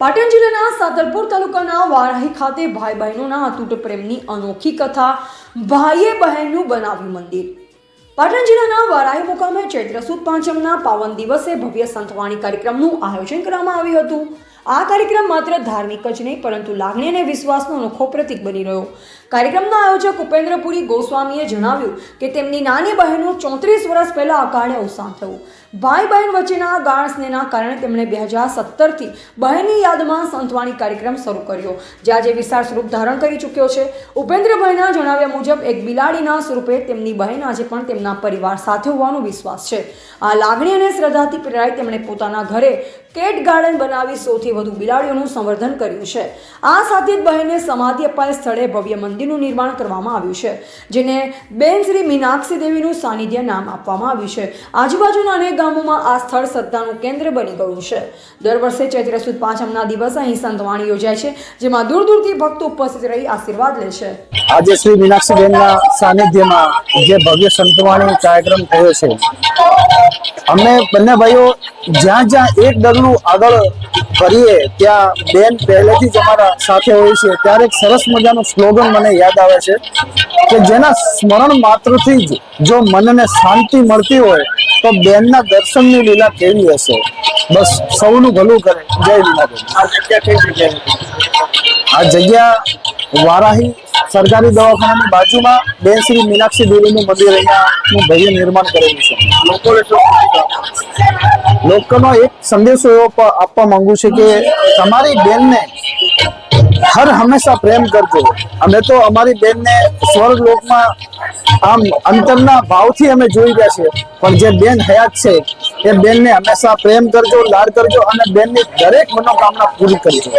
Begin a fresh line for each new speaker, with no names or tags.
પાટણ જિલ્લાના સાતલપુર તાલુકાના વારાહી ખાતે ભાઈ બહેનોના અતૂટ પ્રેમની અનોખી કથા ભાઈએ બહેનનું બનાવ્યું મંદિર। પાટણ જિલ્લાના વારાહી મુકામે ચૈત્ર સુદ પાંચમના પાવન દિવસે ભવ્ય સંતવાણી કાર્યક્રમનું આયોજન કરવામાં આવ્યું હતું। આ કાર્યક્રમ માત્ર ધાર્મિક જ નહીં પરંતુ લાગણી અને વિશ્વાસનો અનોખો પ્રતીક બની રહ્યો। કાર્યક્રમના આયોજક ઉપેન્દ્રપુરી ગોસ્વામીએ જણાવ્યું કે તેમની નાની બહેનનું 34 વર્ષ પહેલા અકાળે અવસાન થયું। ભાઈ બહેન વચ્ચેના ગાઢ સ્નેહના કારણે તેમણે 2017થી બહેનની યાદમાં સંતવાણી કાર્યક્રમ શરૂ કર્યો, જે આજે વિશાળ સ્વરૂપ ધારણ કરી ચૂક્યો છે। ઉપેન્દ્રભાઈના જણાવ્યા મુજબ એક બિલાડીના સ્વરૂપે તેમની બહેન આજે પણ તેમના પરિવાર સાથે હોવાનો વિશ્વાસ છે। આ લાગણી અને શ્રદ્ધાથી પ્રેરાઈ તેમણે પોતાના ઘરે કેટ ગાર્ડન બનાવી સૌથી વધુ બિલાડીઓનું સંવર્ધન કર્યું છે। આ સાથે જ બહેનને સમાધિ અપાયેલ સ્થળે ભવ્ય મંદિરનું નિર્માણ કરવામાં આવ્યું છે, જેને બેન શ્રી મીનાક્ષી દેવીનું સાનિધ્ય નામ આપવામાં આવ્યું છે। આજુબાજુના અનેક ગામોમાં આ સ્થળ શ્રદ્ધાનું કેન્દ્ર બની ગયું છે। દર વર્ષે ચૈત્ર સુદ પાંચમના દિવસે અહીં સંતવાણી યોજાય છે, જેમાં દૂર દૂરથી ભક્તો ઉપસ્થિત રહી આશીર્વાદ લે છે।
આજે શ્રી મીનાક્ષી બેનના સાનિધ્યમાં જે ભવ્ય સંતવાણી કાર્યક્રમ થયો છે, અમે બંને ભાઈઓ જ્યાં જ્યાં એક ડગલું આગળ કરીએ ત્યાં બેન પહેલેથી જ અમારા સાથે હોય છે। ત્યારે એક સરસ મજાનું સ્લોગન મને યાદ આવે છે કે જેના સ્મરણ માત્રથી જ જો મનને શાંતિ મળતી હોય તો બેનના દર્શનની લીલા કેવી હશે। બસ સૌનું ભલું કરે। જય લીલાબેન। આ જગ્યા વારાહી સરકારી દવાખાનાની બાજુમાં બેન શ્રી મીનાક્ષી દેવીનું મંદિર અહીંયાનું ભવ્ય નિર્માણ કરેલું છે। લોકોનો એક સંદેશો એવો આપવા માંગુ છે કે તમારી બેનને હર હંમેશા પ્રેમ કરજો। અમે તો અમારી બેનને સ્વર્ગલોકમાં આમ અંતરના ભાવથી અમે જોઈ રહ્યા છે, પણ જે બેન હયાત છે એ બેનને હંમેશા પ્રેમ કરજો, લાડ કરજો અને બેનની દરેક મનોકામના પૂરી કરજો।